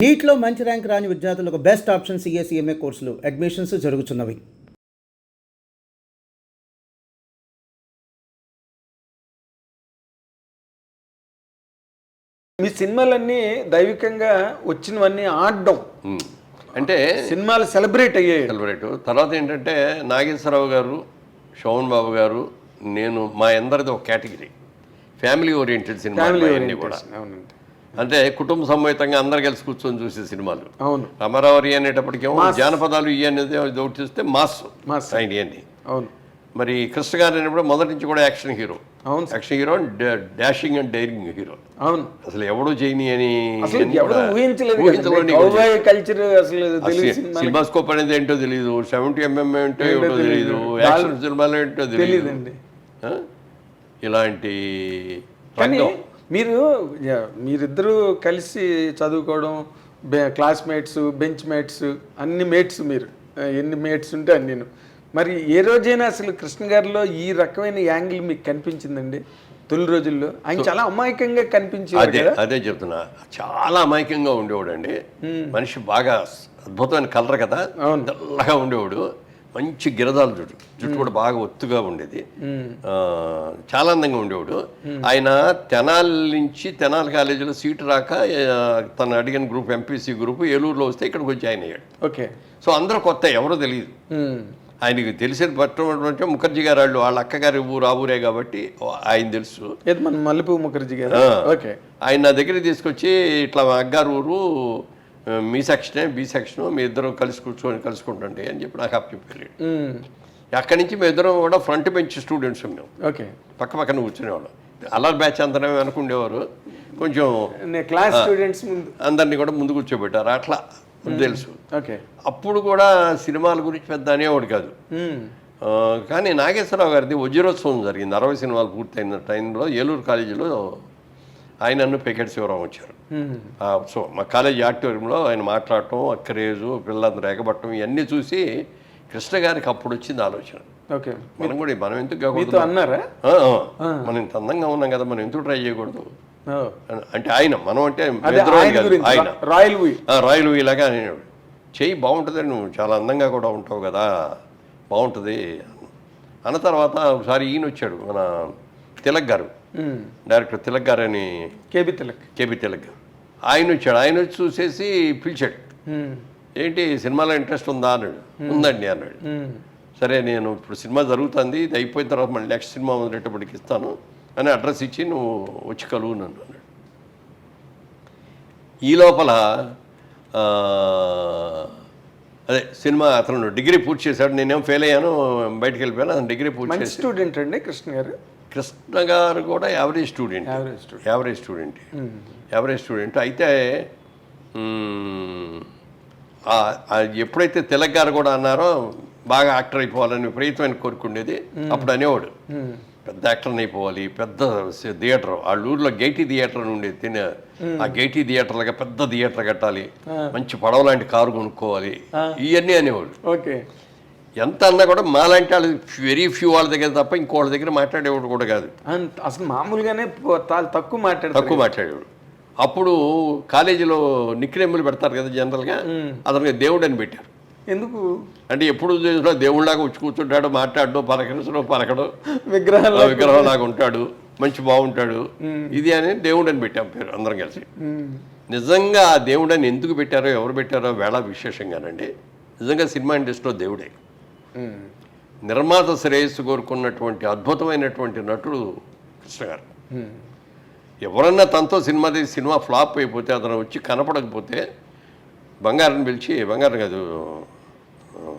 నీట్లో మంచి ర్యాంక్ రాని విద్యార్థులకు బెస్ట్ ఆప్షన్ సిఎస్ఈఎంఏ కోర్సులు అడ్మిషన్స్ జరుగుతున్నవి. మీ సినిమాలన్నీ దైవికంగా వచ్చినవన్నీ ఆడడం అంటే సినిమాలు సెలబ్రేట్ తర్వాత ఏంటంటే నాగేశ్వరరావు గారు, శోభన్ బాబు గారు, నేను మా అందరిది ఒక కేటగిరీ ఫ్యామిలీ ఓరియంటెడ్ సినిమాలు కూడా. అంటే కుటుంబ సమేతంగా అందరు కలిసి కూర్చొని చూసే సినిమాలు. అవును. అమరావతి అనేటప్పటికేమో జానపదాలు ఇవి అనేది ఒకటి చూస్తే మాస్ ఇవన్నీ. అవును. మరి కృష్ణ గారు అనేప్పుడు మొదటి నుంచి కూడా యాక్షన్ హీరో. అవును. Action hero, dashing and daring hero. అవును. అసలు ఎవడో చేయని అని సినిమాస్కోప్ అనేది ఏంటో తెలియదు, 70mm ఏంటో ఏమిటో తెలియదు, యాక్షన్ సినిమాలు ఏంటో తెలియదు. ఇలాంటి కానీ మీరిద్దరూ కలిసి చదువుకోవడం, క్లాస్మేట్స్, బెంచ్ మేట్స్, అన్ని మేట్స్, మీరు ఎన్ని మేట్స్ ఉంటే అన్ని. మరి ఏ రోజైనా అసలు కృష్ణ గారిలో ఈ రకమైన యాంగిల్ మీకు కనిపించిందండి? తొలి రోజుల్లో ఆయన చాలా అమాయకంగా కనిపించేది. అదే చెప్తున్నా, చాలా అమాయకంగా ఉండేవాడు. మనిషి బాగా అద్భుతమైన కలర్ కదా, తెల్లగా ఉండేవాడు. మంచి గిరదాలు జుట్టు కూడా బాగా ఒత్తుగా ఉండేది. చాలా అందంగా ఉండేవాడు. ఆయన తెనాలి కాలేజీలో సీటు రాక తను అడిగిన గ్రూప్ ఎంపీసీ గ్రూప్ ఏలూరులో వస్తే ఇక్కడికి వచ్చి జాయిన్ అయ్యాడు. ఓకే. సో అందరూ కొత్త, ఎవరో తెలియదు. ఆయనకి తెలిసేది పట్టమంటే ముఖర్జీ గారు వాళ్ళ అక్కగారి ఊరు ఆ ఊరే కాబట్టి ఆయన తెలుసు. మల్లెపూ ముఖర్జీ గారు. ఓకే. ఆయన నా దగ్గరికి తీసుకొచ్చి ఇట్లా మా అగ్గారు ఊరు, మీ సెక్షనే బి సెక్షను, మీ ఇద్దరు కలుసుకుంటుండే అని చెప్పి నాకు చెప్పారు. అక్కడి నుంచి మీ ఇద్దరం కూడా ఫ్రంట్ బెంచ్ స్టూడెంట్స్ మేము. ఓకే. పక్క పక్కన కూర్చునేవాళ్ళం. అల్లర్ బ్యాచ్ అందరం అనుకుండేవారు. కొంచెం క్లాస్ స్టూడెంట్స్ అందరినీ కూడా ముందు కూర్చోబెట్టారు. అట్లా తెలుసు. ఓకే. అప్పుడు కూడా సినిమాల గురించి పెద్ద అనేవాడు కాదు. కానీ నాగేశ్వరరావు గారిది వజ్రోత్సవం జరిగింది. 60 సినిమాలు పూర్తయిన టైంలో ఏలూరు కాలేజీలో ఆయన నన్ను పెకెట్ శివరాం వచ్చారు. సో మా కాలేజీ ఆడిటోరియంలో ఆయన మాట్లాడటం, ఆ క్రేజు, పిల్లలందరూ ఎగబట్టడం ఇవన్నీ చూసి కృష్ణ గారికి అప్పుడు వచ్చింది ఆలోచన. ఓకే. మనం ఎందుకు అన్నారా, మనం ఇంత అందంగా ఉన్నాం కదా, మనం ఎందుకు ట్రై చేయకూడదు అంటే ఆయన, మనం అంటే ఆయన రాయల్ ఇలాగా చెయ్యి, బాగుంటుంది, నువ్వు చాలా అందంగా కూడా ఉంటావు కదా, బాగుంటుంది అన్న తర్వాత ఒకసారి ఈయన వచ్చాడు, మన తిలక్ గారు, డైరెక్టర్ తిలక్ గారు అని, కేబీ తిలక్ గారు. ఆయన వచ్చాడు. ఆయన వచ్చి చూసేసి పిలిచాడు, ఏంటి సినిమాలో ఇంట్రెస్ట్ ఉందా అన్నాడు. ఉందండి అన్నాడు. సరే, నేను ఇప్పుడు సినిమా జరుగుతుంది, ఇది అయిపోయిన తర్వాత మళ్ళీ నెక్స్ట్ సినిమా మొదలెట్టేపటికి ఇస్తాను అని అడ్రస్ ఇచ్చి నువ్వు వచ్చి కలువు నన్ను అన్నాడు. ఈ లోపల అదే సినిమా అతను డిగ్రీ పూర్తి చేశాడు, నేనేం ఫెయిల్ అయ్యాను, బయటకు వెళ్ళిపోయాను. అతను డిగ్రీ పూర్తి చేసి స్టూడెంట్ అండి కృష్ణ గారు కూడా యావరేజ్ స్టూడెంట్ అయితే ఎప్పుడైతే తిలక్ గారు కూడా అన్నారో బాగా యాక్టర్ అయిపోవాలని విపరీతమైన కోరుకుండేది. అప్పుడు అనేవాడు, పెద్ద యాక్టర్ని అయిపోవాలి, పెద్ద థియేటర్, వాళ్ళ ఊర్లో గైటీ థియేటర్ అని ఉండేది. ఆ గైటీ థియేటర్లుగా పెద్ద థియేటర్ కట్టాలి, మంచి పడవ లాంటి కారు కొనుక్కోవాలి, ఇవన్నీ అనేవాడు. ఓకే. ఎంత అన్నా కూడా మాలాంటి వాళ్ళు వెరీ ఫ్యూ వాళ్ళ దగ్గర తప్ప ఇంకోళ్ళ దగ్గర మాట్లాడేవాడు కూడా కాదు. అసలు మామూలుగానే తక్కువ మాట్లాడేవాడు. అప్పుడు కాలేజీలో నిక్నేములు పెడతారు కదా జనరల్గా, అతనికి దేవుడు అని పెట్టారు. ఎందుకు అంటే ఎప్పుడు చూసినా దేవుళ్ళలాగా వచ్చి కూర్చుంటాడు, మాట్లాడు, పలకడు, విగ్రహంలాగా ఉంటాడు, మంచి బాగుంటాడు, ఇది అని దేవుడు అని పెట్టాం పేరు అందరం కలిసి. నిజంగా ఆ దేవుడు అని ఎందుకు పెట్టారో, ఎవరు పెట్టారో వేళ విశేషంగానండి. నిజంగా సినిమా ఇండస్ట్రీలో దేవుడే. నిర్మాత శ్రేయస్సు కోరుకున్నటువంటి అద్భుతమైనటువంటి నటుడు కృష్ణ గారు. ఎవరన్నా తనతో సినిమా ఫ్లాప్ అయిపోతే, అతను వచ్చి కనపడకపోతే బంగారం కాదు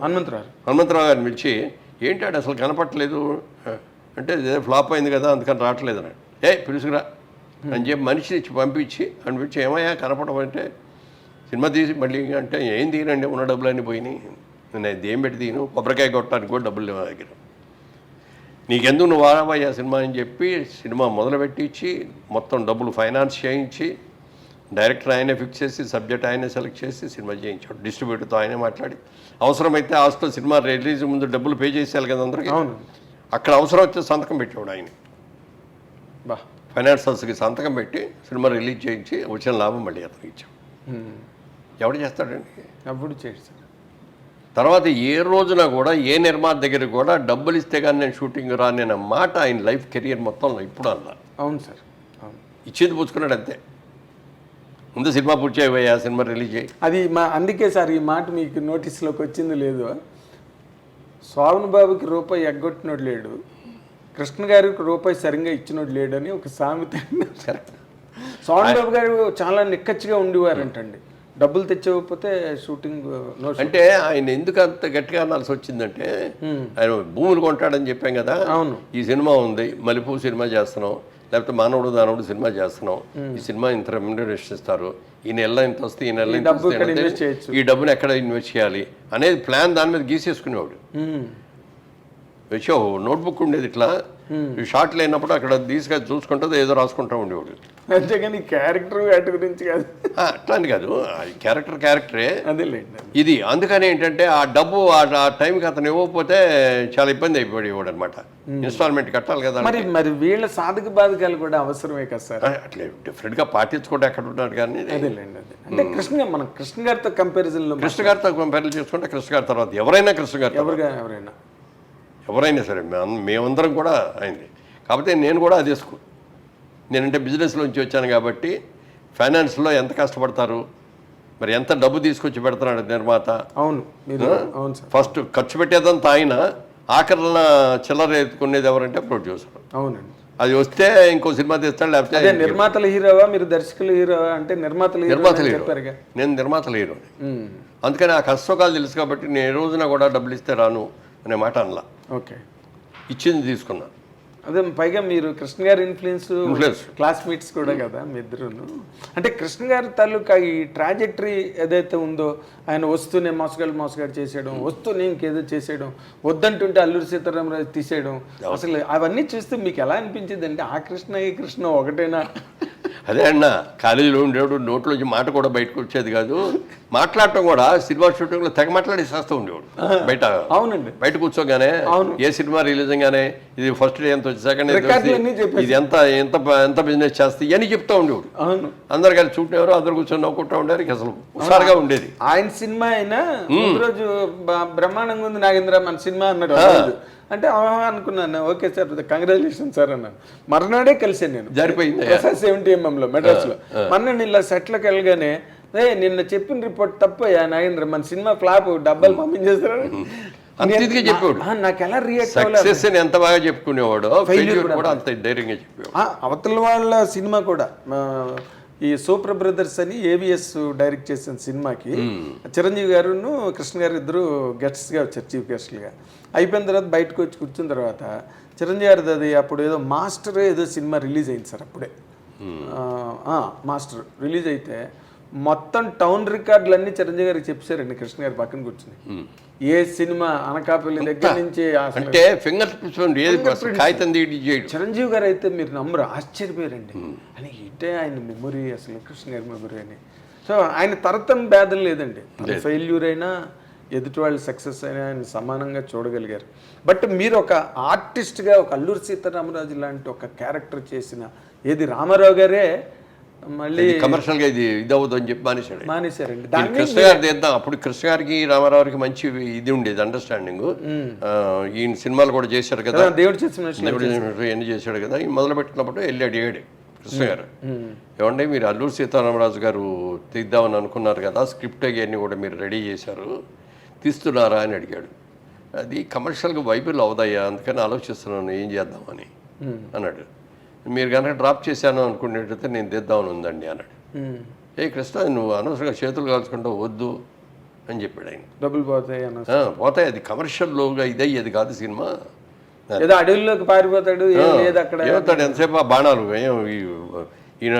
హనుమంతరావు గారిని పిలిచి, ఏంటాడు అసలు కనపడలేదు అంటే, ఫ్లాప్ అయింది కదా అందుకని రావట్లేదు అన్నాడు. పిలుచుకురా అని చెప్పి మనిషిని ఇచ్చి పంపించి అనిపించి, ఏమయ్యా కనపడమంటే, సినిమా తీసి మళ్ళీ అంటే, ఏం తీయనండి, ఉన్న డబ్బులన్నీ పోయినాయి, నేను ఏం పెట్టి తీను, కొబ్బరికాయ కొట్టడానికి కూడా డబ్బులు లేవు దగ్గర, నీకెందుకు నువ్వు వాడవయ్యా సినిమా అని చెప్పి సినిమా మొదలుపెట్టించి మొత్తం డబ్బులు ఫైనాన్స్ చేయించి, డైరెక్టర్ ఆయనే ఫిక్స్ చేసి, సబ్జెక్ట్ ఆయనే సెలెక్ట్ చేసి సినిమా చేయించాడు. డిస్ట్రిబ్యూటర్తో ఆయనే మాట్లాడి, అవసరమైతే హాస్టల్లో సినిమా రిలీజ్ ముందు డబ్బులు పే చేసేయాలి కదా అందరికీ, అక్కడ అవసరం వచ్చే సంతకం పెట్టేవాడు ఆయన. ఫైనాన్సర్స్కి సంతకం పెట్టి సినిమా రిలీజ్ చేయించి వచ్చిన లాభం మళ్ళీ అతనికి ఇచ్చాం. ఎవడు చేస్తాడండి? అప్పుడు చేయడు సార్. తర్వాత ఏ రోజున కూడా ఏ నిర్మాత దగ్గర కూడా డబ్బులు ఇస్తే కానీ నేను షూటింగ్ రానన్న మాట ఆయన లైఫ్ కెరియర్ మొత్తంలో ఇప్పుడు అన్నా. అవును సార్, అవును. ఇచ్చేది పుచ్చుకున్నాడు అంతే. ముందు సినిమా పూర్తి చేయబోయా, సినిమా రిలీజ్ చేయి. అది అందుకే సార్ ఈ మాట మీకు నోటీస్లోకి వచ్చింది లేదు. శోభన్ బాబుకి రూపాయి ఎగ్గొట్టినోడు లేడు, కృష్ణ గారికి రూపాయి సరిగ్గా ఇచ్చినోడు లేడు అని ఒక సామెత. శోభన్ బాబు గారు చాలా నిక్కచ్చిగా ఉండేవారంటండి. డబ్బులు తెచ్చకపోతే షూటింగ్ నో. అంటే ఆయన ఎందుకు అంత గట్టిగా అనాల్సి వచ్చిందంటే ఆయన భూములు కొంటాడని చెప్పాం కదా. అవును. ఈ సినిమా ఉంది, మల్లెపూ సినిమా చేస్తున్నాం, లేకపోతే మానవుడు దానవుడు సినిమా చేస్తున్నాం, ఈ సినిమా ఇంత రెమ్యునరేషన్ ఇస్తారు, ఈ నెల ఇంత వస్తే ఈ నెల ఇంత వస్తే ఈ డబ్బుని ఎక్కడ ఇన్వెస్ట్ చేయాలి అనేది ప్లాన్ దాని మీద గీసేసుకునేవాడు. వచ్చి నోట్బుక్ ఉండేది ఇట్లా, షార్ట్ లేనప్పుడు అక్కడ తీసుకొని చూసుకుంటుంది ఏదో రాసుకుంటూ ఉండేవాడు. అంతేగాని క్యారెక్టర్ వాటి గురించి కాదు. అట్లా అని కాదు, క్యారెక్టరే అదేలేండి. ఇది. అందుకని ఏంటంటే ఆ డబ్బు ఆ టైంకి అతను ఇవ్వకపోతే చాలా ఇబ్బంది అయిపోయేవాడు అనమాట. ఇన్స్టాల్మెంట్ కట్టాలి కదా. మరి వీళ్ళ సాధక బాధకాలు కూడా అవసరమే కదా సార్. అట్లా డిఫరెంట్గా పాటించుకుంటే ఎక్కడ ఉన్నాడు కానీ. అదేలేండి, అదే అంటే మనం కృష్ణ గారితో కంపారిజన్లో, కృష్ణ గారితో కంపేర్ చేసుకుంటే కృష్ణ గారి తర్వాత ఎవరైనా కృష్ణ గారు ఎవరైనా సరే మేమందరం కూడా అయింది. కాకపోతే నేను కూడా అది నేనంటే బిజినెస్లోంచి వచ్చాను కాబట్టి ఫైనాన్స్లో ఎంత కష్టపడతారు, మరి ఎంత డబ్బు తీసుకొచ్చి పెడుతున్నాడు నిర్మాత. అవును, అవును సార్. ఫస్ట్ ఖర్చు పెట్టేదంతా ఆయన, ఆఖరణ చిల్లర ఎత్తుకునేది ఎవరంటే ప్రొడ్యూసర్. అవునండి. అది వస్తే ఇంకో సినిమా తీస్తాడు, లేకపోతే నిర్మాతల హీరోవా మీరు దర్శకుల హీరోవా అంటే నిర్మాతల హీరో. నేను నిర్మాతల హీరో. అందుకని ఆ కష్టకాలు తెలుసు కాబట్టి నేను ఏ రోజున కూడా డబ్బులు ఇస్తే రాను అనే మాట అనలా. ఓకే, ఇచ్చింది తీసుకున్నా. అదే పైగా మీరు కృష్ణ గారి ఇన్ఫ్లుయెన్స్ క్లాస్మేట్స్ కూడా కదా మీ ఇద్దరును. అంటే కృష్ణ గారి తాలూకా ఈ ట్రాజెక్టరీ ఏదైతే ఉందో, ఆయన వస్తూనే మోసగాడు చేసేయడం, వస్తూనే ఇంకేదో చేసేయడం, వద్దంటుంటే అల్లూరి సీతారామరాజు తీసేయడం, అసలు అవన్నీ చూస్తే మీకు ఎలా అనిపించింది? అంటే ఆ కృష్ణ ఈ కృష్ణ ఒకటేనా? అదే అన్న, కాలేజీలో ఉండేవాడు, నోట్లోంచి మాట కూడా బయటకు వచ్చేది కాదు. మాట్లాడటం కూడా సినిమా షూటింగ్లో తెగ మాట్లాడేసేస్తూ ఉండేవాడు బయట. అవునండి, బయట కూర్చోగానే ఏ సినిమా రిలీజ్ గానే ఇది ఫస్ట్ డే ఎంత వచ్చి, సెకండ్ డే ఇది ఎంత ఎంత ఎంత బిజినెస్ చేస్తే ఇవన్నీ చెప్తూ ఉండేవాడు. అవును, అందరు కలిసి చూడేవారు, అందరు కూర్చొని నవ్వుకుంటూ ఉండేవారు. అసలు హుషారుగా ఉండేది. ఆయన సినిమా అయినా రోజు బ్రహ్మాండంగా ఉంది నాగేంద్ర మన సినిమా అన్నాడు. అంటే అనుకున్నాను, ఓకే సార్ కంగ్రాచులేషన్ సార్ అన్నాను. మర్నాడే కలిసాను నేను, జరిపోయింది 70mm మెడ్రాస్లో. మొన్న ఇలా సెట్లకు వెళ్ళగానే, నిన్న చెప్పిన రిపోర్ట్ తప్పయ్యా నాగేంద్ర, మన సినిమా ఫ్లాప్, డబ్బాలు పంపించేస్తారు చెప్పాడు. నాకు ఎలా రియాక్ట్ అవ్వాలి, ఎంత బాగా చెప్పుకునేవాడు, కూడా అంత ధైర్యంగా చెప్పేవాడు. అవతల వాళ్ళ సినిమా కూడా ఈ సూపర్ బ్రదర్స్ అని AVS డైరెక్ట్ చేసిన సినిమాకి చిరంజీవి గారును కృష్ణ గారు ఇద్దరు గెస్ట్స్గా వచ్చారు, చీఫ్ గెస్ట్లుగా. అయిపోయిన తర్వాత బయటకు వచ్చి కూర్చున్న తర్వాత చిరంజీవి గారిది అది అప్పుడు ఏదో మాస్టర్ ఏదో సినిమా రిలీజ్ అయింది సార్. అప్పుడే మాస్టర్ రిలీజ్ అయితే మొత్తం టౌన్ రికార్డులన్నీ చిరంజీవి గారికి చెప్పారండి కృష్ణ గారి పక్కన కూర్చుని. ఏ సినిమా అనకాపల్లి దగ్గర నుంచి అంటే ఫింగర్ చిరంజీవి గారు అయితే మీరు నమ్మరు, ఆశ్చర్యపోయారండి. అని ఇటే ఆయన మెమొరీ, అసలు కృష్ణ గారి మెమొరీ అని. సో ఆయన తరతన భేదం లేదండి, ఫెయిల్యూర్ అయినా ఎదుటి వాళ్ళు సక్సెస్ అయినా ఆయన సమానంగా చూడగలిగారు. బట్ మీరు ఒక ఆర్టిస్ట్గా ఒక అల్లూరి సీతారామరాజు లాంటి ఒక క్యారెక్టర్ చేసిన ఏది రామారావు గారే మళ్ళీ కమర్షియల్గా ఇది అవ్వదు అని చెప్పి మానేశారండి. కృష్ణ గారు తీద్దాం, అప్పుడు కృష్ణ గారికి రామారావుకి మంచి ఇది ఉండేది, అండర్స్టాండింగ్. ఈయన సినిమాలు కూడా చేశాడు కదా, దేవుడు ఎన్ని చేశాడు కదా. మొదలు పెట్టినప్పుడు వెళ్ళి అడిగాడు కృష్ణ గారు, ఏమంటే మీరు అల్లూరి సీతారామరాజు గారు తీద్దామని అనుకున్నారు కదా, స్క్రిప్ట్ అవన్నీ కూడా మీరు రెడీ చేశారు, తీస్తున్నారా అని అడిగాడు. అది కమర్షియల్గా వైబుల్ అవుదయ్యా, అందుకని ఆలోచిస్తున్నాను ఏం చేద్దామని అన్నాడు. మీరు కనుక డ్రాప్ చేశాను అనుకునేటైతే నేను తెద్దామని ఉందండి అన్నాడు. కృష్ణ నువ్వు అనవసరంగా చేతులు కాల్చుకుంటూ వద్దు అని చెప్పాడు ఆయన. డబ్బులు పోతాయి, అది కమర్షియల్లోగా ఇదయ్యేది కాదు సినిమా. ఏదో అడవుల్లోకి పారిపోతాడు, ఏమవుతాడు ఎంతసేపు ఆ బాణాలు, ఈయన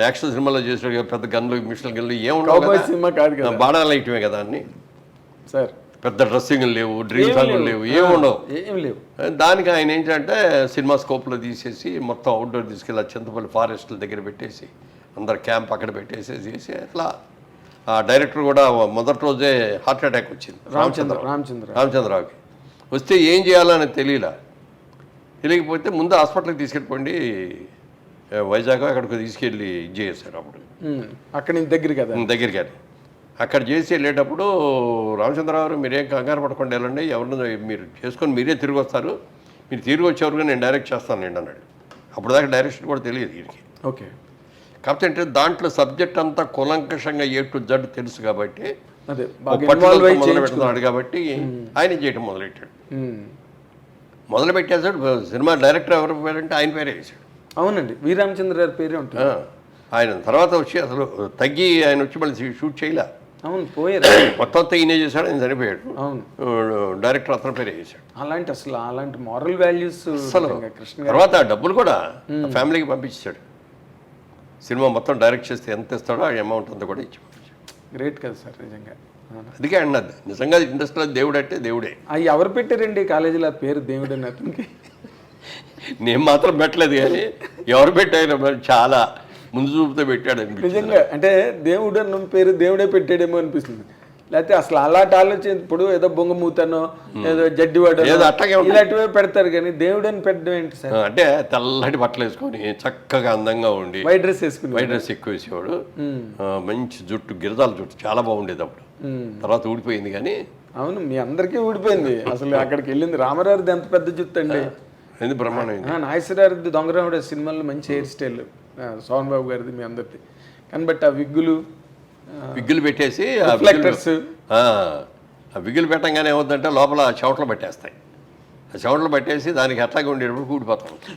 యాక్షన్ సినిమాలో చేసాడు పెద్ద గన్లు మిషన్లు గన్లు ఏముండవు, బాణాలు వేయటమే కదా అన్ని సార్. పెద్ద డ్రెస్సింగ్ లేవు, డ్రీమ్ సాంగ్లు లేవు, ఏం లేవు. దానికి ఆయన ఏంటంటే సినిమా స్కోప్లో తీసేసి మొత్తం అవుట్డోర్ తీసుకెళ్ళి చింతపల్లి ఫారెస్ట్ల దగ్గర పెట్టేసి అందరు క్యాంప్ అక్కడ పెట్టేసేసి అట్లా. ఆ డైరెక్టర్ కూడా మొదటి రోజే హార్ట్ అటాక్ వచ్చింది రామచంద్రరావుకి. వస్తే ఏం చేయాలని తెలియకపోతే ముందు హాస్పిటల్కి తీసుకెళ్ళిపోండి, వైజాగ్ అక్కడికి తీసుకెళ్ళి ఇది చేశారు. అప్పుడు అక్కడి నుంచి దగ్గర కదా, దగ్గరికి. అక్కడ చేసి వెళ్ళేటప్పుడు రామచంద్రరావు గారు మీరేం కంగారు పడకుండా వెళ్ళండి, ఎవరిని మీరు చేసుకొని మీరే తిరిగి వస్తారు, మీరు తిరిగి వచ్చేవరకు నేను డైరెక్ట్ చేస్తానండి అన్నాడు. అప్పుడు దాకా డైరెక్షన్ కూడా తెలియదు వీరికి. ఓకే. కాకపోతే అంటే దాంట్లో సబ్జెక్ట్ అంతా కూలంకషంగా ఏ టు జడ్ తెలుసు కాబట్టి, అదే మొదలు పెడుతున్నాడు కాబట్టి ఆయన చేయటం మొదలెట్టాడు. మొదలు పెట్టేసాడు. సినిమా డైరెక్టర్ ఎవరు పేరంటే ఆయన పేరే వేసాడు. అవునండి, వి రామచంద్ర గారి పేరే ఉంటుంది. ఆయన తర్వాత వచ్చి అసలు తగ్గి ఆయన వచ్చి మళ్ళీ షూట్ చేయలే. అవును, పోయారు. మొత్తం అంతా ఈయనే చేశాడు, ఆయన చనిపోయాడు. అవును, డైరెక్టర్ అతని పేరే చేశాడు. అలాంటి మారల్ వాల్యూస్ అసలు కృష్ణ గారు. తర్వాత డబ్బులు కూడా ఫ్యామిలీకి పంపించాడు. సినిమా మొత్తం డైరెక్ట్ చేస్తే ఎంత ఇస్తాడో ఆ అమౌంట్ అంతా కూడా ఇచ్చి పంపించాడు. గ్రేట్ కదా సార్ నిజంగా. అందుకే అన్నది నిజంగా ఇండస్ట్రీలో దేవుడు అంటే దేవుడే. అవి ఎవరు పెట్టారండి కాలేజీలో ఆ పేరు దేవుడు అని అతనికి? నేను మాత్రం పెట్టలేదు, కానీ ఎవరు పెట్టారు చాలా ముందు చూపుతో పెట్టాడు అనిపించింది. నిజంగా అంటే దేవుడు అన్న పేరు దేవుడే పెట్టాడేమో అనిపిస్తుంది. లేకపోతే అసలు అలాంటి ఆలోచన ఇప్పుడు ఏదో బొంగమూతనో ఏదో జడ్డివాడో ఇలాంటివే పెడతారు, కానీ దేవుడు అని పెట్టడం ఏంటి సార్? అంటే తెల్లటి బట్టలు వేసుకొని చక్కగా అందంగా ఉండి వైట్ డ్రెస్ వేసుకుని, వైట్ డ్రెస్ ఎక్కువ వేసేవాడు. మంచి జుట్టు, గిరదాల జుట్టు చాలా బాగుండేది అప్పుడు. తర్వాత ఊడిపోయింది కానీ. అవును, మీ అందరికీ ఊడిపోయింది. అసలు అక్కడికి వెళ్ళింది రామారావుది ఎంత పెద్ద జుట్టు అండి, ఎందుకు బ్రహ్మాండం. నాగేశ్వరరావుది దొంగరాముడు సినిమాలో మంచి హెయిర్ స్టైల్, సోహన్ బాబు గారిది మీ అందరిది. కానీ బట్ ఆ విగ్గులు పెట్టేసి ఆ విగ్గులు పెట్టంగానే ఏమవుతుందంటే లోపల చెవట్లు పట్టేస్తాయి. ఆ చెవట్లు పట్టేసి దానికి అట్లాగే ఉండేటప్పుడు ఊడిపోతాం.